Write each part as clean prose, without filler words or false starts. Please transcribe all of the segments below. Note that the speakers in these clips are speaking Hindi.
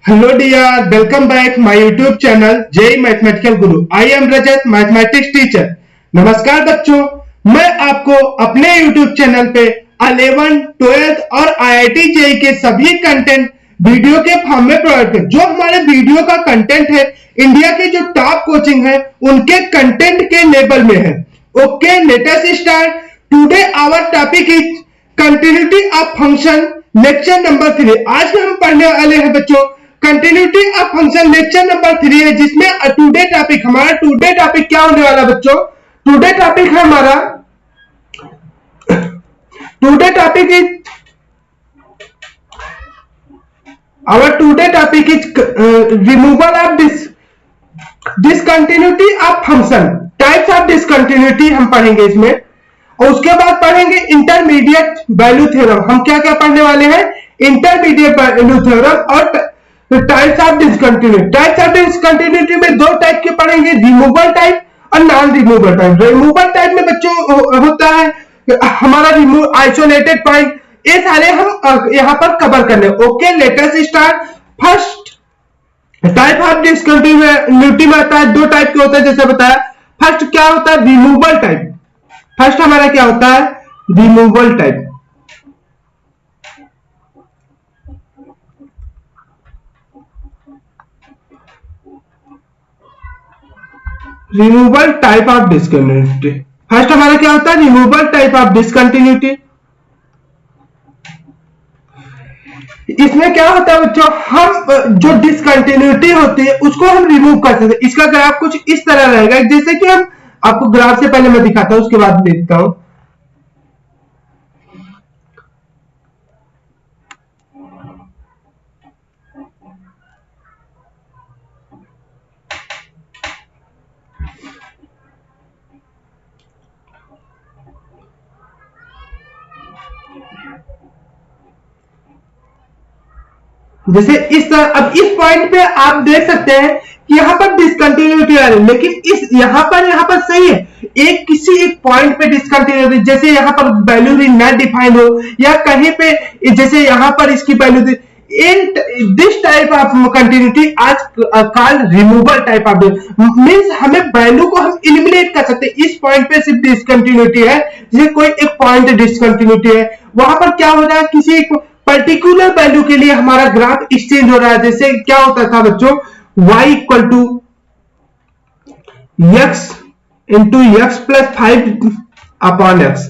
Hello dear, welcome back my YouTube channel JEE Mathematical Guru. I am Rajat, mathematics teacher. नमस्कार बच्चों, मैं आपको अपने YouTube चैनल पे 11, 12 और IIT JEE के सभी कंटेंट वीडियो के फॉर्म में प्रोवाइड कर। जो हमारे वीडियो का कंटेंट है इंडिया के जो टॉप कोचिंग है उनके कंटेंट के लेवल में है. Okay, let us start. Today our topic is continuity of function lecture number 3. आज हम पढ़ने वाले हैं बच्चों continuity of function lecture number 3 है, जिसमें टुडे टॉपिक क्या होने वाला बच्चों? टुडे टॉपिक है हमारा, today topic is our today topic is removal of discontinuity of function, types of discontinuity हम पढ़ेंगे इसमें. और उसके बाद पढ़ेंगे इंटरमीडिएट वैल्यू थ्योरम. हम क्या क्या पढ़ने वाले हैं? इंटरमीडिएट वैल्यू थ्योरम और types of discontinuity. Types of discontinuity में दो टाइप के पढ़ेंगे, रिमूवल टाइप और non removal type. Removal type में बच्चों होता है हमारा रिमूव आइसोलेटेड पॉइंट. ये सारे हम यहां पर कवर करने. Okay, let us start. First type of discontinuity में आता है, दो टाइप के होता है जैसे बताया. फर्स्ट क्या होता है? Removal type. फर्स्ट हमारा क्या होता है? Removal type. Removal type of discontinuity. First हमारा क्या होता है? Removal type of discontinuity. इसमें क्या होता है बच्चों? हम जो डिसकंटिन्यूटी होती है उसको हम रिमूव कर सकते हैं. इसका ग्राफ कुछ इस तरह रहेगा, जैसे कि हम आपको ग्राफ से पहले मैं दिखाता हूं, उसके बाद देखता हूं. जैसे इस तरह. अब इस पॉइंट पे आप देख सकते हैं कि यहां पर डिसकंटिन्यूटी आ रही है, लेकिन इस यहां पर सही है. एक किसी एक पॉइंट पे डिसकंटिन्यूटी, जैसे यहां पर वैल्यू भी ना डिफाइन हो या कहीं पे जैसे यहां पर इसकी value this type of continuity आज called removal type of. Means हमें वैल्यू को हम एलिमिनेट कर सकते हैं. इस पॉइंट पे सिर्फ डिसकंटिन्यूटी है, जैसे कोई एक पॉइंट डिसकंटिन्यूटी है, वहां पर क्या हो रहा है? किसी एक पर्टिकुलर वैल्यू के लिए हमारा ग्राफ एक्सचेंज हो रहा है. जैसे क्या होता था बच्चों? y equal to x into x plus 5 upon x.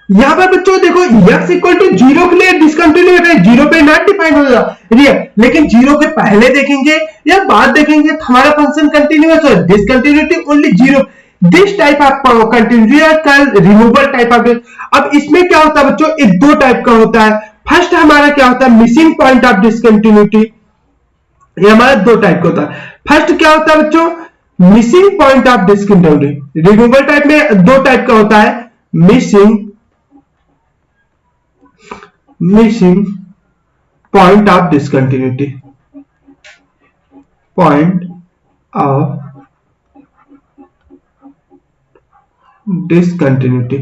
यहां पर बच्चों देखो x इक्वल टू 0 के लिए डिसकंटिन्यूट है, 0 पे नॉट डिफाइन होगा रियल, लेकिन 0 के पहले देखेंगे या बाद देखेंगे तो हमारा फंक्शन कंटिन्यूअस है. Discontinuity only 0. This type of continuity are called removal type of. अब इसमें क्या होता है बच्चों? एक दो टाइप का होता है. फर्स्ट हमारा क्या होता है? Missing point of discontinuity. ये हमारा दो टाइप का होता है. फर्स्ट क्या होता है बच्चों? Missing point of discontinuity. Removal type में दो टाइप का होता है, missing point of discontinuity. Point of discontinuity.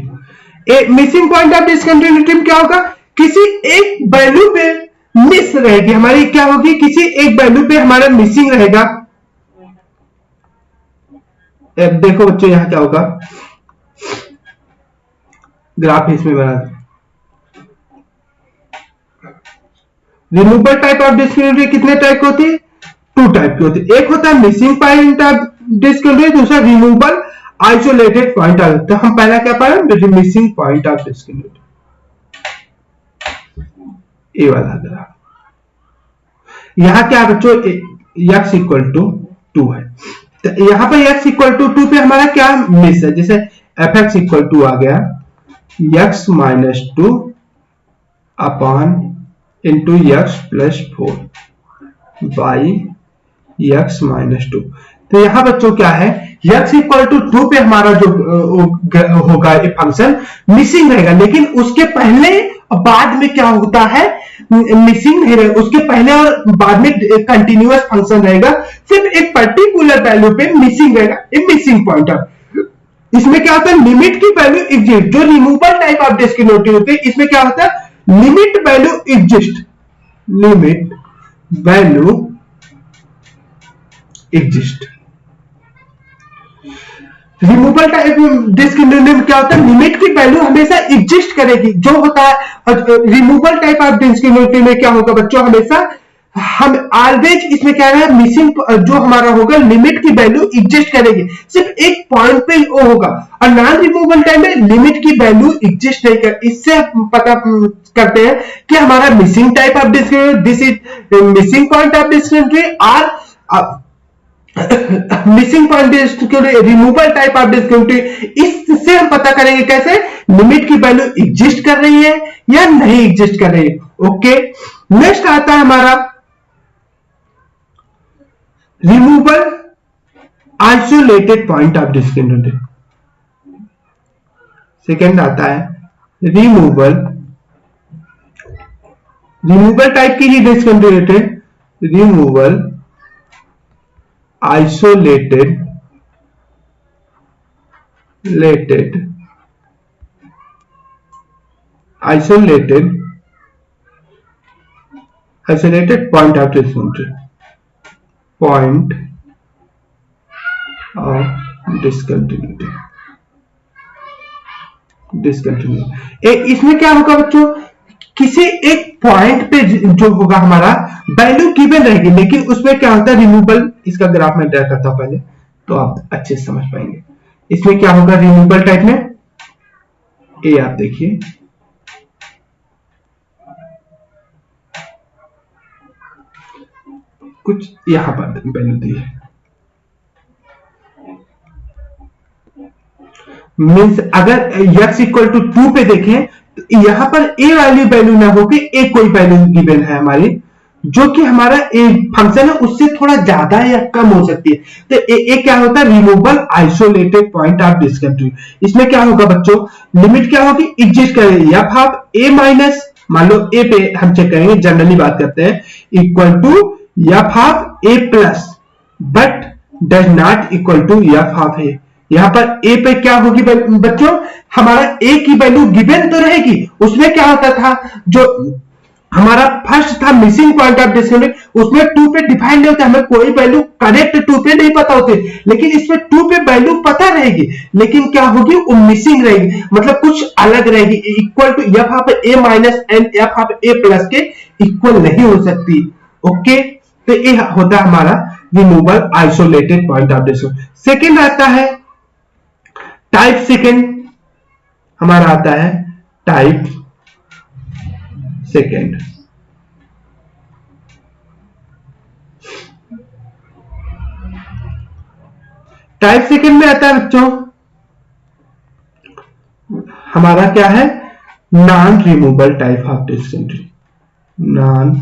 Missing point of discontinuity में क्या होगा? किसी एक वैल्यू पे मिस रहेगी हमारी. क्या होगी? किसी एक वैल्यू पे हमारा मिसिंग रहेगा. देखो बच्चों यहां क्या होगा, ग्राफ इसमें बना. रिमूवल टाइप ऑफ डिसकंटिन्यूटी कितने टाइप की होती है? टू टाइप की होती है. एक होता है मिसिंग पॉइंट ऑफ डिसकंटिन्यूटी, दूसरा रिमूवल आइसोलेटेड पॉइंट ऑफ. तो हम पहला क्या पढ़े? Missing point of discontinuity. ये वाला ग्राफ. यहां क्या बच्चों? x इक्वल टू 2 है, तो यहां पर x इक्वल टू 2 पे हमारा क्या मिस है? जैसे fx इक्वल टू आ गया x minus 2 upon into x plus 4 by x minus 2. तो यहां बच्चों क्या है? x इक्वल टू 2 पे हमारा जो होगा ये फंक्शन मिसिंग रहेगा, लेकिन उसके पहले और बाद में क्या होता है? मिसिंग नहीं रहेगा. उसके पहले और बाद में कंटिन्यूअस फंक्शन रहेगा. सिर्फ एक पर्टिकुलर वैल्यू पे मिसिंग रहेगा. ये मिसिंग पॉइंट है. इसमें क्या होता है? लिमिट की वैल्यू एग्जिस्ट. जो रिमूवल टाइप ऑफ डिसकंटिन्यूटी होती है इसमें क्या होता है? Limit value exist. Limit value exist. Removal type discontinuity में क्या होता है, लिमिट की वैल्यू हमेशा एग्जिस्ट करेगी जो होता है। और रिमूवल टाइप ऑफ डिस्कंटिन्यूटी में क्या होगा बच्चों, हमेशा हम ऑलवेज इसमें क्या है, मिसिंग जो हमारा होगा लिमिट की वैल्यू एग्जिस्ट करेगी, सिर्फ एक पॉइंट पे वो होगा। और नॉन रिमूवल टाइम में लिमिट की वैल्यू एग्जिस्ट नहीं कर, इससे हम पता करते हैं कि हमारा missing type of discontinuity, this is missing point of discontinuity और missing point discontinuity, removal type of discontinuity. इससे हम पता करेंगे कैसे, लिमिट की वैल्यू एग्जिस्ट कर रही है या नहीं एग्जिस्ट कर रही है। ओके, नेक्स्ट आता है हमारा removal isolated point of discontinuity. Second आता है रिमूवल टाइप की ही discontinuity, removal isolated point of discontinuity, point of discontinuity. इसमें क्या होगा बच्चों, किसी एक पॉइंट पे जो होगा हमारा वैल्यू गिवन रहेगी, लेकिन उसमें क्या होता है रिमूवल, इसका ग्राफ में ड्रा करता हूं पहले तो आप अच्छे से समझ पाएंगे। इसमें क्या होगा रिमूवल टाइप में, ये आप देखिए कुछ यहां पर वैल्यू दी है, मीन्स अगर x इक्वल टू 2 पे देखें तो यहां पर a वाली वैल्यू ना होगी, a कोई वैल्यू गिवन है हमारी, जो कि हमारा a फंक्शन है उससे थोड़ा ज्यादा या कम हो सकती है। तो ए क्या होता है, removal isolated point of discontinuity. इसमें क्या होगा बच्चों, लिमिट क्या होगी, एग्जिस्ट करेगी, एफ ऑफ a माइनस, मान लो a पे हम चेक करेंगे, जनरली बात करते हैं, equal to f of a plus, but does not equal to f of a। यहां पर a पे क्या होगी बच्चों, हमारा a की वैल्यू गिवन तो रहेगी, उसमें क्या होता था, जो हमारा फर्स्ट था मिसिंग पॉइंट ऑफ डिस्कंटिन्यूटी, उसमें 2 पे डिफाइन नहीं होता, हमें कोई वैल्यू करेक्ट 2 पे नहीं पता होती, लेकिन इसमें 2 पे वैल्यू पता रहेगी, लेकिन क्या होगी वो मिसिंग रहेगी, मतलब कुछ अलग रहेगी, equal to f of a minus and f of a plus के इक्वल नहीं हो सकती। ओके, तो ये होता है हमारा removal isolated point of discontinuity. Second आता है टाइप, सेकेंड हमारा आता है टाइप सेकेंड। टाइप सेकेंड में आता है बच्चों हमारा क्या है, non removal type of discontinuity, non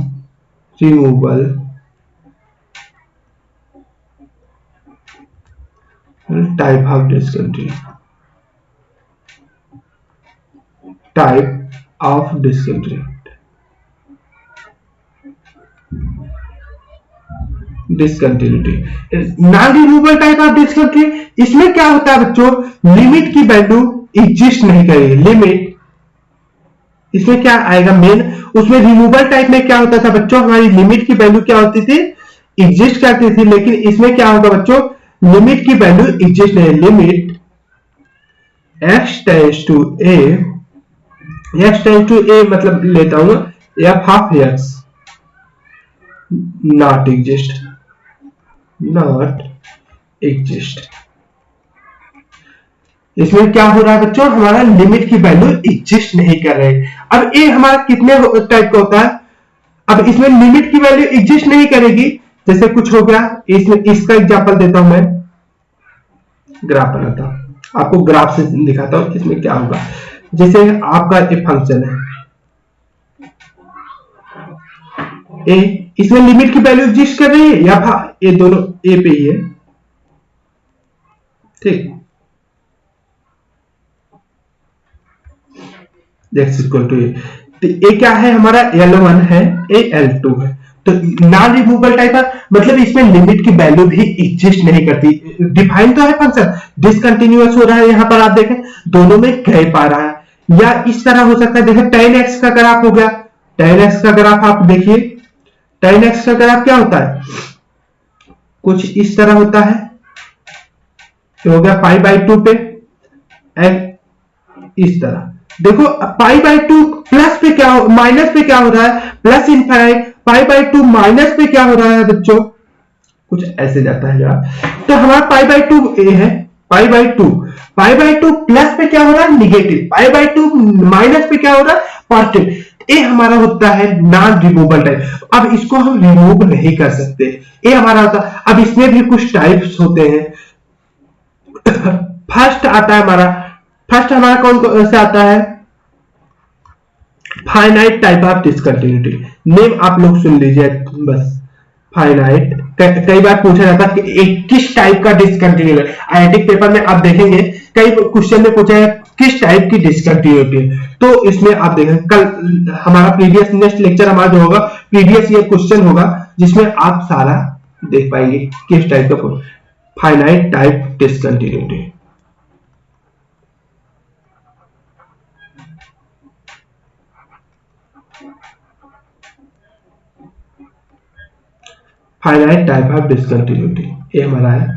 removal type of discontinuity, type of discontinuity, non removal type of discontinuity. इसमें क्या होता है बच्चों, लिमिट की वैल्यू एग्जिस्ट नहीं करेगी, लिमिट इसमें क्या आएगा मेन, उसमें रिमूवल टाइप में क्या होता था बच्चों, हमारी लिमिट की वैल्यू क्या होती थी, एग्जिस्ट करती थी, लेकिन इसमें क्या होगा बच्चों, लिमिट की वैल्यू एग्जिस्ट नहीं, limit x tends to a, x tends to a मतलब लेता हूं f of x not exist, not exist. इसमें क्या हो रहा है बच्चों, हमारा लिमिट की वैल्यू एग्जिस्ट नहीं कर रहे। अब ये हमारा कितने टाइप का होता है, अब इसमें लिमिट की वैल्यू एग्जिस्ट नहीं करेगी, जैसे कुछ हो गया, इसमें इसका एग्जांपल देता हूं मैं, ग्राफ बनाता हूं आपको, ग्राफ से दिखाता हूं इसमें क्या होगा। जैसे आपका एक फंक्शन है ए, इसमें लिमिट की वैल्यू एग्जिस्ट कर रही है या ये दोनों ए पे ही है, ठीक, x इक्वल टू ए, तो ए क्या है हमारा, L1 है, ए L2 है, तो नॉन रिमूवल टाइप है, मतलब इसमें लिमिट की वैल्यू भी एग्जिस्ट नहीं करती, डिफाइन तो है फंक्शन, डिसकंटिन्यूअस हो रहा है, यहां पर आप देखें दोनों में कह पा रहा है, या इस तरह हो सकता है, जैसे tan x का ग्राफ हो गया, tan x का ग्राफ आप देखिए, tan x का ग्राफ क्या होता है, कुछ इस तरह होता है, हो गया पाई बाई 2 पे, एंड इस तरह देखो पाई बाई 2 प्लस पे क्या माइनस पे क्या हो रहा है, plus infinite, pi by 2 minus पे क्या हो रहा है बच्चों, कुछ ऐसे जाता है यार। तो हमारा पाई बाई 2 ए है, pi by 2, pi by 2 plus पे क्या हो रहा है निगेटिव, पाई बाई 2 माइनस पे क्या हो रहा है पॉजिटिव। ए हमारा होता है नॉन रिमूवेबल टाइप। अब इसको हम रिमूव नहीं कर सकते, ए हमारा होता। अब इसमें भी कुछ टाइप्स होते हैं। फर्स्ट आता है हमारा, फर्स्ट हमारा कौन से आता है, finite type of discontinuity. Name आप लोग सुन लीजिए बस, फाइनाइट। कई बार पूछा जाता है कि किस टाइप का डिसकंटिन्यूटी, आईआईटी पेपर में आप देखेंगे कई क्वेश्चन में पूछा है किस टाइप की डिसकंटिन्यूटी। तो इसमें आप देखें कल हमारा प्रीवियस नेक्स्ट लेक्चर हमारा जो होगा प्रीवियस ईयर क्वेश्चन होगा, जिसमें आप सारा देख पाएंगे किस टाइप का finite type discontinuity. Finite type of discontinuity ये हमारा है।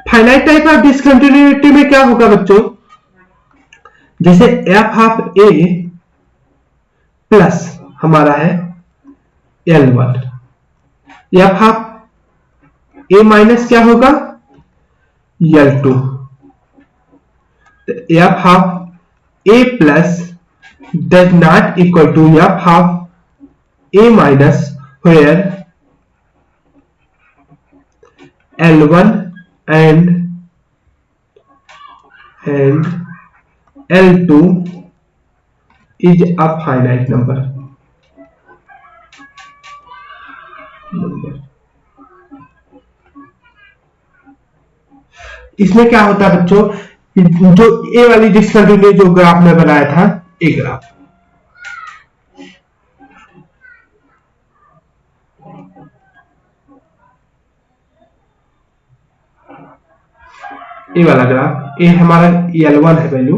फाइनाइट टाइप ऑफ डिसकंटिन्यूटी में क्या होगा बच्चों, जैसे एफ ऑफ ए प्लस हमारा है L1, F of A minus क्या होगा L2, f of A plus does not equal to f of A minus where L1 and L2 is a finite number. इसमें क्या होता है बच्चों, जो ए वाली डिसकंटिन्यूटी जो ग्राफ में बनाया था, ए ग्राफ ए वाला ग्राफ, ए हमारा L1 है वैल्यू,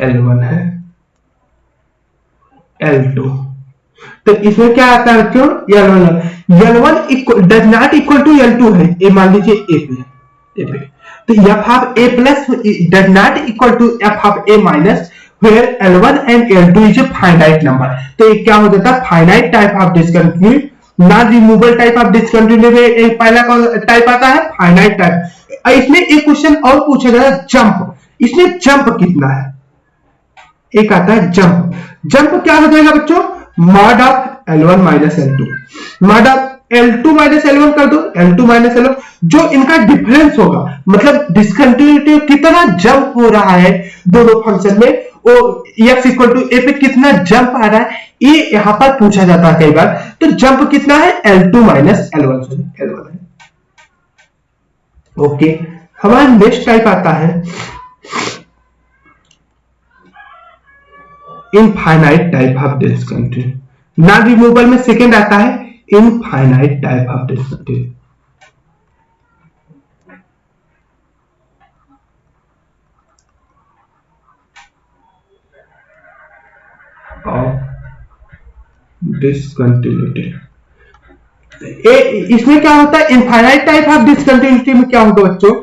L1 है L2। तो इसमें क्या आता है बच्चों, L1 does not equal to L2 है, ए मान लीजिए ए पे, तो f of A plus does not equal to f of A minus where L1 and L2 is a finite number. तो ये क्या हो जाता है finite type of discontinuity, non removable type of discontinuity में पहला टाइप आता है फाइनाइट टाइप। इसमें एक क्वेश्चन और पूछा गया जंप, इसमें जंप कितना है, एक आता है जंप। जंप क्या हो जाएगा बच्चों, mod of L1 minus L2, mod of L2 minus L1 कर दो, L2 माइनस L1, जो इनका डिफरेंस होगा, मतलब डिसकंटिन्यूटी कितना जंप हो रहा है दोनों फंक्शन में, x इक्वल टू ए पे कितना जंप आ रहा है, ये यहां पर पूछा जाता है कई बार। तो जंप कितना है L2 माइनस L1 है। ओके, हमारा नेक्स्ट टाइप आता है infinite type of discontinuity. Non removable में सेकंड आता है infinite type of discontinuity. Discontinuity इसमें क्या होता है, इनफाइनाइट टाइप ऑफ डिसकंटिन्यूटी में क्या होगा बच्चों,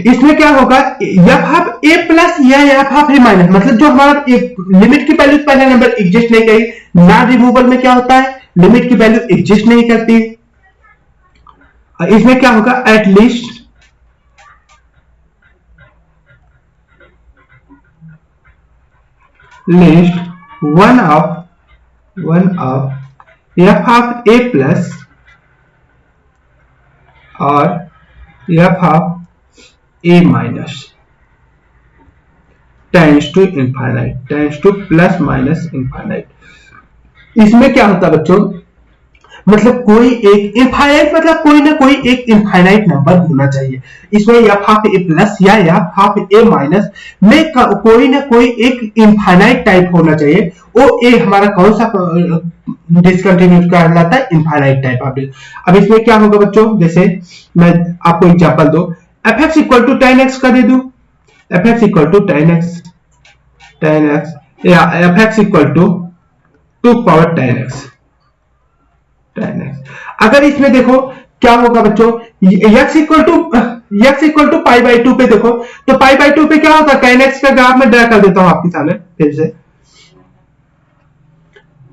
इसमें क्या होगा एफ ऑफ ए प्लस या एफ ऑफ ए माइनस, मतलब जो हमारा लिमिट की वैल्यू पहले नंबर एग्जिस्ट नहीं करी। नॉन रिमूवेबल में क्या होता है, लिमिट की वैल्यू एग्जिस्ट नहीं करती। इसमें क्या होगा, at least one of F of A plus और F of A minus tends to infinite, tends to plus minus infinite. इसमें क्या होता है बच्चों, मतलब कोई एक इनफाइनाइट, मतलब कोई ना कोई एक इनफाइनाइट नंबर होना चाहिए। इसमें एफ ऑफ ए प्लस या एफ ऑफ ए माइनस में कोई ना कोई एक इनफाइनाइट टाइप होना चाहिए। वो ए हमारा कौन सा डिसकंटिन्यूटी कहलाता है, इनफाइनाइट टाइप ऑफ। अब इसमें क्या होगा बच्चों, जैसे मैं आपको एग्जांपल दो, F x equal to 10x कर दे दूं, F x equal to 10x या f x equal to 2 power 10x। tan x। अगर इसमें देखो क्या होगा बच्चों, x equal to pi by two पे देखो, तो पाई बाई टू पे क्या होता है, tan x का ग्राफ में ड्रा कर देता हूं आपके सामने फिर से।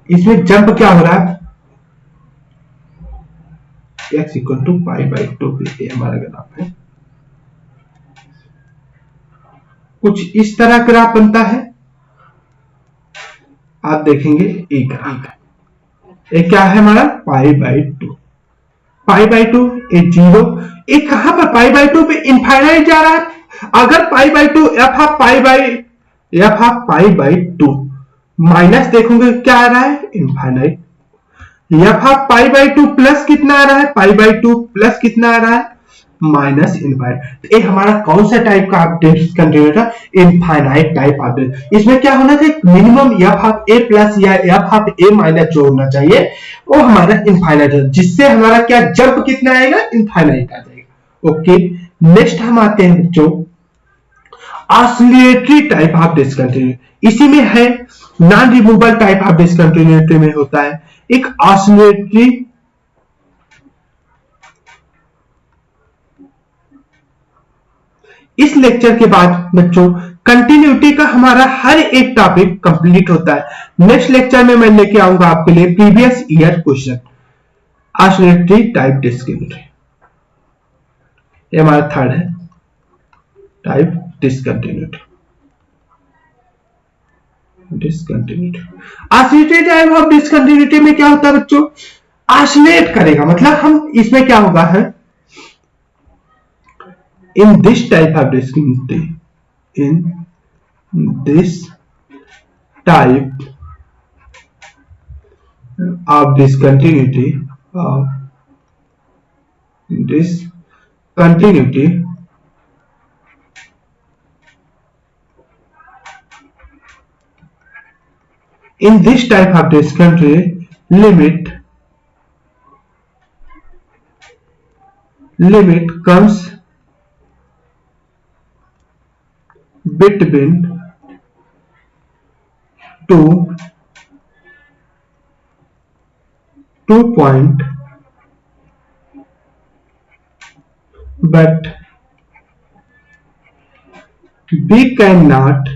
इसमें जंप क्या हो रहा है, x equal to pi by two पे हमारा ग्राफ है, कुछ इस तरह ग्राफ बनता है। आप देखेंगे एक क्या है हमारा पाई by to, pi by to एक जीरो, एक कहां पर पाई बाई टू पे इनफाइनाइट जा रहा है। अगर पाई by to F half pi by to minus देखोगे क्या आ रहा है, infinite. F half pi by two plus कितना आ रहा है, पाई बाई टू प्लस कितना आ रहा है, माइनस इनफाइनाइट। ये हमारा कौन सा टाइप का आप डिसकंटिन्यूटी था, इनफाइनाइट टाइप आप। इसमें क्या होना चाहिए, मिनिमम एफ हाफ ए प्लस या एफ हाफ ए माइनस जो होना चाहिए वो हमारा इनफाइनाइट है, जिससे हमारा क्या जंप कितना आएगा, इनफाइनाइट आ जाएगा। ओके, नेक्स्ट हम आते हैं बच्चों ऑसिलेटरी टाइप ऑफ डिसकंटिन्यूटी। इसी में है non removable type of discontinuity में होता है एक ऑसिलेटरी। इस लेक्चर के बाद बच्चों कंटिन्यूटी का हमारा हर एक टॉपिक कंप्लीट होता है। नेक्स्ट लेक्चर में मैं लेके आऊंगा आपके लिए previous year question oscillatory type discontinuity. ये हमारा थर्ड है type discontinuity. Oscillatory type of discontinuity में क्या होता है बच्चों, ऑसिलेट करेगा, मतलब हम इसमें क्या होगा है, in this type of discontinuity, in this type of discontinuity, in this type of discontinuity, limit comes between two point, but we cannot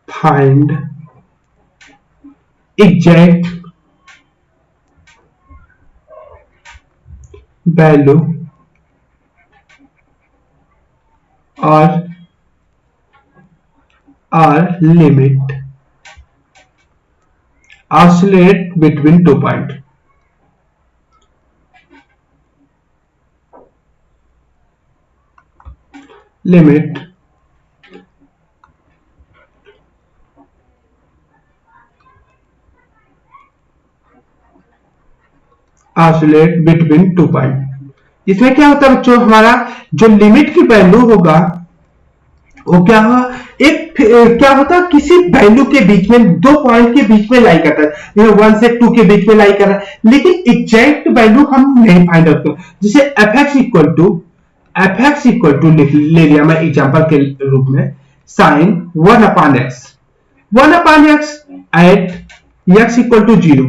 find exact value or limit oscillate between 2 points. Limit oscillate between 2 point. इसमें क्या होता है बच्चों, हमारा जो लिमिट की वैल्यू होगा वो क्या होगा, एक क्या होता है किसी वैल्यू के बीच में, दो पॉइंट के बीच में लाई करता है, 1 से 2 के बीच में लाई कर रहा है, लेकिन एग्जैक्ट वैल्यू हम नहीं फाइंड आउट कर। जैसे एफ एक्स इक्वल टू ले लिया मैं एग्जांपल के रूप में, sine 1/x at x equal to 0,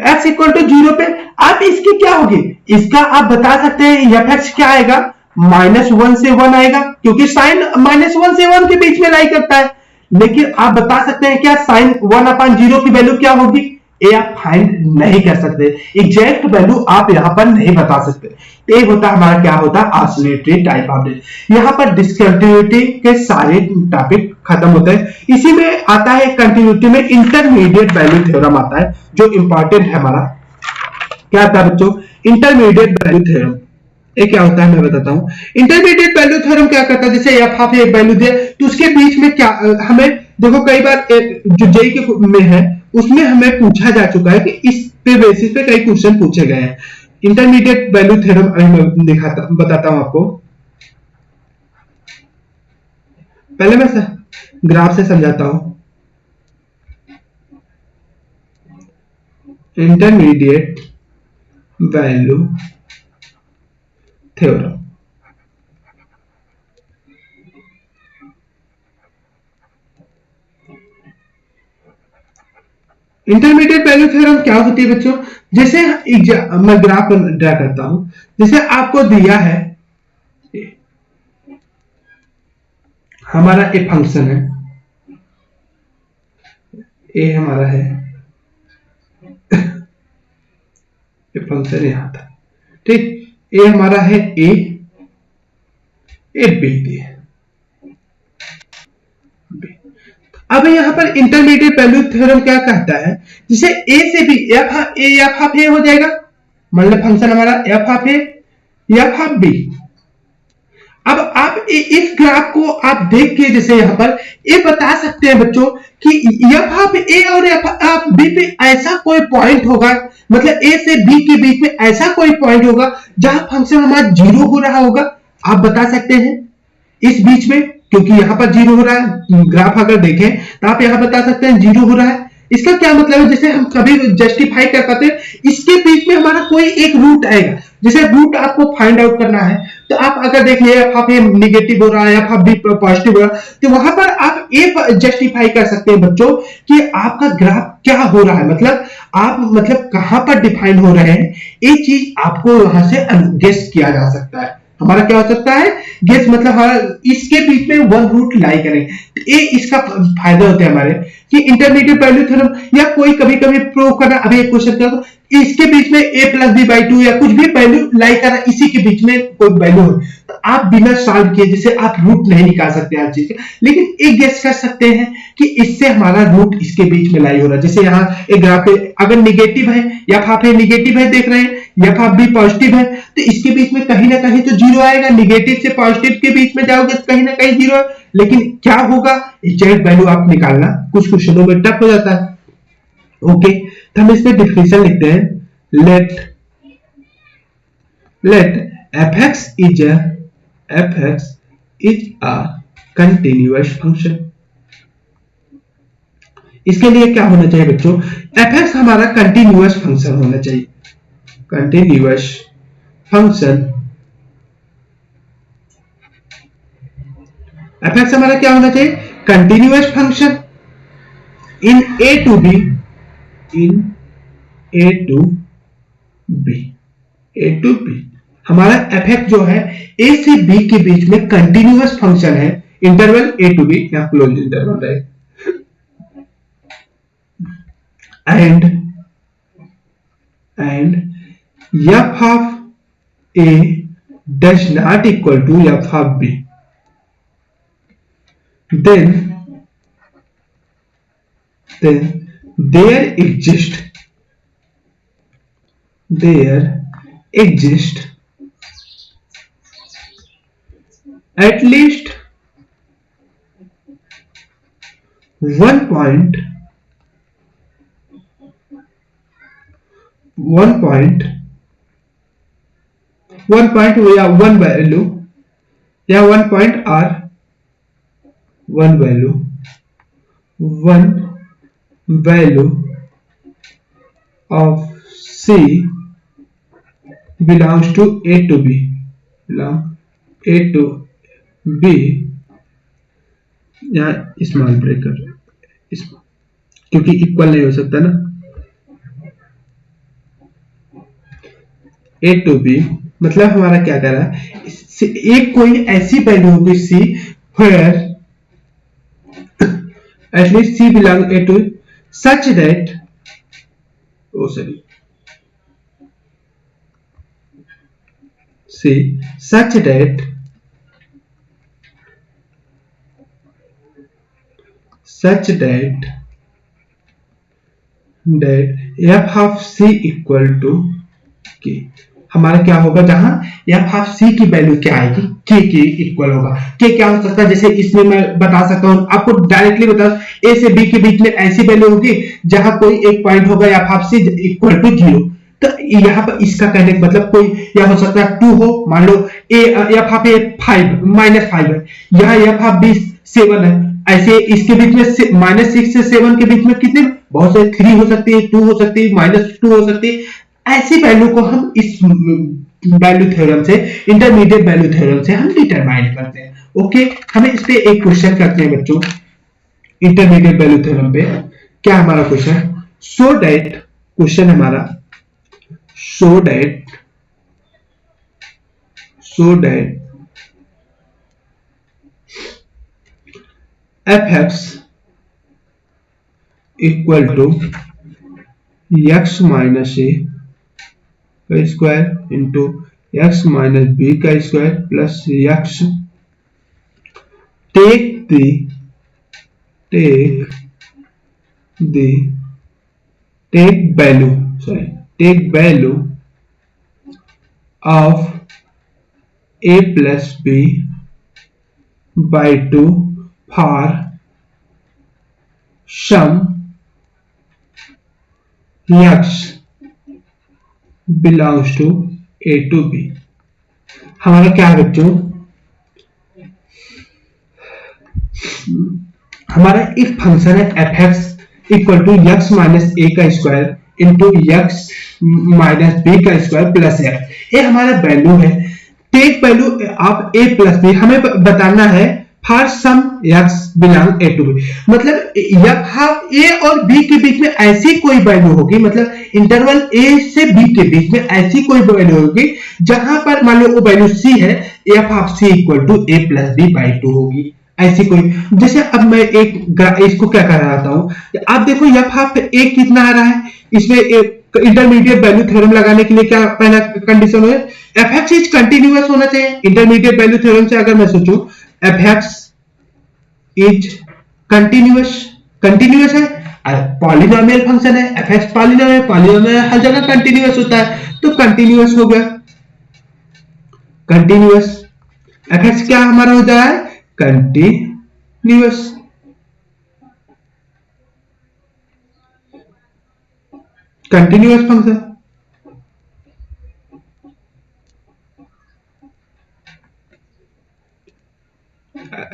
x equal to 0 पे आप इसकी क्या होगी, इसका आप बता सकते हैं एफ एक्स क्या आएगा, -1 से 1 आएगा, क्योंकि साइन -1 से 1 के बीच में लाई करता है। लेकिन आप बता सकते हैं क्या साइन 1/0 की वैल्यू क्या होगी, ये आप फाइंड नहीं कर सकते, एग्जैक्ट वैल्यू आप यहां पर नहीं बता सकते। ये होता हमारा क्या होता है ऑसिलेटरी टाइप ऑफ डिस्कंटिन्यूटी। यहां पर डिस्कंटिन्यूटी के सारे टॉपिक खत्म होते हैं। इसी में आता है कंटिन्यूटी में इंटरमीडिएट वैल्यू थ्योरम आता है, जो इंपॉर्टेंट है हमारा। क्या आता है बच्चों, इंटरमीडिएट वैल्यू थ्योरम। ये क्या होता है मैं बताता हूं। इंटरमीडिएट वैल्यू थ्योरम क्या करता है, जैसे एफ ऑफ एक वैल्यू दिया तो उसके बीच में क्या हमें देखो, कई बार जो जेई के में है उसमें हमें पूछा जा चुका है कि इस पे बेसिस पे कई क्वेश्चन पूछे गए हैं। इंटरमीडिएट वैल्यू थ्योरम मैं बताता हूं आपको। पहले मैं ग्राफ से समझाता हूं। Intermediate value theorem, intermediate value theorem क्या होती है बच्चों? जैसे मैं ग्राफ ड्रा करता हूं, जैसे आपको दिया है हमारा ए फंक्शन है, ए हमारा है ये फंक्शन यहां था, ठीक। ए हमारा है ए बी दिए। अब यहाँ पर इंटरमीडिएट वैल्यू थ्योरम क्या कहता है, जिसे ए से बी एफ ऑफ ए हो जाएगा, मतलब फंक्शन हमारा एफ ऑफ बी। अब आप इस ग्राफ को आप देख के जैसे यहाँ पर ये बता सकते हैं बच्चों कि एफ ऑफ ए और एफ ऑफ बी पे ऐसा कोई पॉइंट होगा, मतलब ए से बी के बीच में ऐसा कोई पॉइंट होगा जहां फंक्शन हमारा जीरो हो रहा होगा। आप बता सकते हैं इस बीच में, क्योंकि यहां पर जीरो हो रहा है, ग्राफ अगर देखें तो आप यहां बता सकते हैं जीरो हो रहा है। इसका क्या मतलब है, जैसे हम कभी जस्टिफाई कर पाते हैं, इसके बीच में हमारा कोई एक रूट आएगा, जैसे रूट आपको फाइंड आउट करना है, तो आप अगर देख लिए एफ ऑफ ए निगेटिव हो रहा है, एफ ऑफ बी पॉजिटिव हो रहा है, तो वहां पर आप ये जस्टिफाई कर सकते हैं बच्चों कि आपका ग्राफ क्या हो रहा है, मतलब आप मतलब कहां पर डिफाइन हो रहे हैं, ये चीज आपको वहां से गेस किया जा सकता है। हमारा क्या हो सकता है, गेस, मतलब हमारा इसके बीच में वन रूट लाई करेंगे, तो ये इसका फायदा होता है हमारे कि इंटरमीडिएट वैल्यू थ्योरम या कोई कभी कभी प्रूव करना। अभी एक क्वेश्चन कर दो, इसके बीच में a plus B by two या कुछ भी वैल्यू लाई कर रहा, इसी के बीच में कोई वैल्यू हो, तो आप बिना सॉल्व किए जैसे आप रूट नहीं निकाल सकते हर चीज का, लेकिन एक गेस कर सकते हैं कि इससे हमारा रूट इसके बीच में लाई हो रहा है। जैसे यहाँ एक ग्राफ पे अगर निगेटिव है या एफ ऑफ ए निगेटिव है देख रहे हैं, या एफ ऑफ बी पॉजिटिव है, तो इसके बीच में कहीं ना कहीं तो जीरो आएगा, निगेटिव से पॉजिटिव के बीच में जाओगे तो कहीं ना कहीं जीरो है, लेकिन क्या होगा एग्जैक्ट वैल्यू आप निकालना कुछ क्वेश्चनों में टफ हो जाता है। ओके, तो हम इसमें डिफिनेशन लिखते हैं, late fx is a continuous function। इसके लिए क्या होना चाहिए बच्चों, fx हमारा कंटिन्यूअस फंक्शन होना चाहिए, कंटिन्यूअस फंक्शन। fx हमारा क्या होना चाहिए, continuous function in a to b, हमारा fx जो है a से b के बीच में कंटिन्यूअस फंक्शन है, इंटरवल a to b, यहां क्लोज इंटरवल है, and f of a does not equal to f of b, then there exists at least one point या one value या one point or one value of C belongs to A to B, यहाँ स्मॉल ब्रेकर क्योंकि इक्वल नहीं हो सकता ना, A to B मतलब हमारा क्या कर रहा है, एक कोई ऐसी वैल्यू होगी C where at least C belongs A to such that f of C equal to k। हमारा क्या होगा, जहां f ऑफ c की वैल्यू क्या आएगी, k के इक्वल होगा। k क्या हो सकता है, जैसे इसमें मैं बता सकता हूं, आपको डायरेक्टली बता, a से b के बीच में ऐसी वैल्यू होगी जहां कोई एक पॉइंट होगा f of c equal to 0, तो यहाँ पर इसका कहने का मतलब कोई या हो सकता है 2 हो, मान लो f ऑफ a 5 -5 है, यहाँ f ऑफ b 7 है, ऐसे इसके बीच में -6 से 7 के बीच में कितने बहुत से 3 हो सकती है, 2 हो सकती है, -2 हो सकती है, ऐसी वैल्यू को हम इस वैल्यू थ्योरम से, इंटरमीडिएट वैल्यू थ्योरम से हम डिटरमाइन करते हैं। ओके, हमें इस पे एक क्वेश्चन करते हैं बच्चों, इंटरमीडिएट वैल्यू थ्योरम पे। क्या हमारा क्वेश्चन, सो डैट क्वेश्चन हमारा so that f(x) equal to x minus A का square into x minus B का square plus x take value of a plus B by 2 for some x belongs to a to b। हमारा क्या है बच्चों, हमारा एक फंक्शन है f(x) equal to x minus A का square into x minus B का स्क्वायर प्लस x। ये हमारा वैल्यू है। Take value of a plus B, हमें बताना है for some x belong a to b, मतलब a और b के बीच में ऐसी कोई वैल्यू होगी, मतलब इंटरवल a से b के बीच में ऐसी कोई वैल्यू होगी जहां पर मान लो वो वैल्यू c है, f of c equal to a plus B by 2 होगी। ऐसी कोई, जैसे अब मैं इसको क्या कर रहा हूं, आप देखो f ऑफ a कितना आ रहा है, इसमें इंटरमीडिएट वैल्यू थ्योरम लगाने के लिए क्या पहला कंडीशन है, f(x) इज कंटिन्यूअस होना चाहिए। इंटरमीडिएट वैल्यू थ्योरम से अगर मैं सोचूं f(x) इज कंटिन्यूअस है, पॉलिनोमियल फंक्शन है, f(x) पॉलिनोमियल हर जगह कंटिन्यूअस होता है, तो कंटिन्यूअस हो गया। कंटिन्यूअस f(x) क्या हमारा हो जाए, कंटिन्यूअस। फंक्शन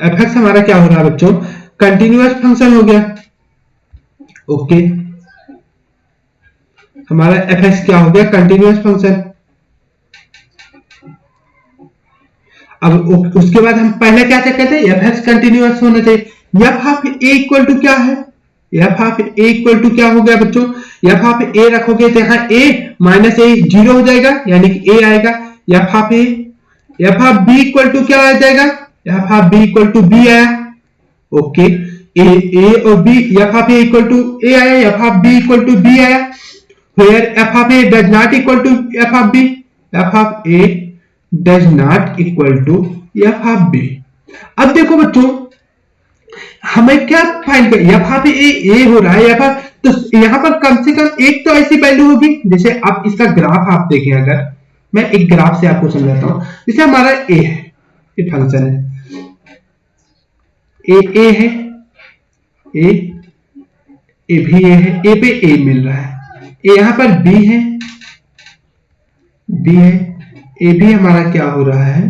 f(x) हमारा क्या हो रहा है बच्चों, कंटिन्यूअस फंक्शन हो गया। ओके, हमारा f(x) क्या हो गया, कंटिन्यूअस फंक्शन। अब उसके बाद हम पहले क्या कहते थे, f(x) कंटिन्यूअस होना चाहिए। f of a equal to क्या है, f of a equal to क्या हो गया बच्चों, f ऑफ a रखोगे तो यहाँ a माइनस a 0 हो जाएगा, यानी कि a आएगा। f of b equal to क्या आ जाएगा, f of b equal to b आया। ओके, a और b, f of a equal to a आया, f of b equal to b आया। Where f of a does not equal to f of b, f of a does not equal to f of b। अब देखो बच्चों, हमें क्या फाइंड कर, f of a हो रहा है, तो यहां पर कम से कम एक तो ऐसी वैल्यू होगी, जैसे आप इसका ग्राफ आप देखें, अगर मैं एक ग्राफ से आपको समझाता हूं, जैसे हमारा a है, ये फंक्शन है a है, a भी a है, a पे a मिल रहा है, यहाँ पर b है, a भी हमारा क्या हो रहा है,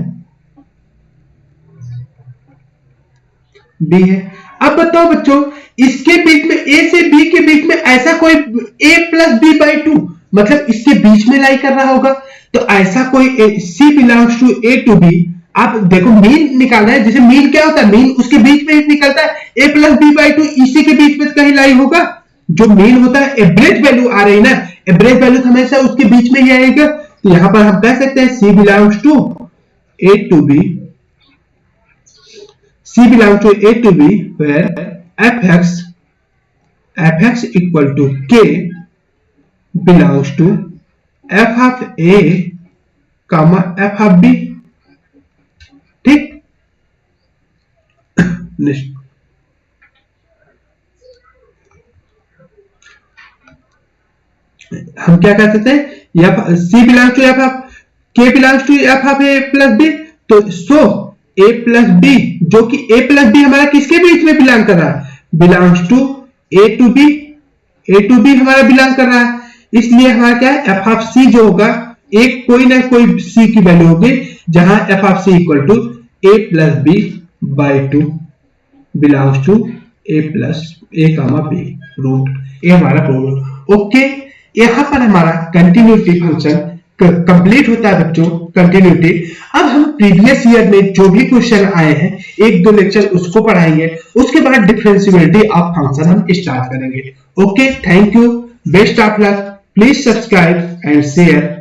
b है। अब बताओ बच्चों, इसके बीच में a से b के बीच में ऐसा कोई a प्लस बी बाई 2, मतलब इसके बीच में लाई कर रहा होगा, तो ऐसा कोई c belongs to a to b। आप देखो मीन निकालना है, जैसे मीन क्या होता है, मीन उसके बीच में निकलता है, a प्लस बी बाई 2 इसी के बीच में कहीं लाई होगा। जो मीन होता है, एवरेज वैल्यू आ रही ना, एवरेज वैल्यू हमेशा उसके बीच में ही आएगा, तो यहां पर हम कह सकते हैं c belongs to a to b, where f(x) equal to k belongs to f of a comma f of b। ठीक, हम क्या कह सकते हैं, c belongs to f of k belongs to f of a plus b, तो सो a प्लस b, जो कि a प्लस b हमारा किसके बीच में बिलोंग कर रहा है, belongs to a to b हमारा बिलोंग कर रहा है, इसलिए हमारा क्या है, f ऑफ c जो होगा, एक कोई ना कोई c की वैल्यू होगी, जहां f of c equal to a plus b by 2 belongs to a plus a comma b root, ये हमारा प्रूफ। ओके, यहां पर हमारा कंटिन्यूटी फंक्शन कंप्लीट होता है बच्चों, कंटिन्यूटी। अब हम प्रीवियस ईयर में जो भी क्वेश्चन आए हैं, एक दो लेक्चर उसको पढ़ाएंगे, उसके बाद डिफरेंशिएबिलिटी ऑफ फंक्शन हम स्टार्ट करेंगे। Okay, thank you. Best of luck. Please subscribe and share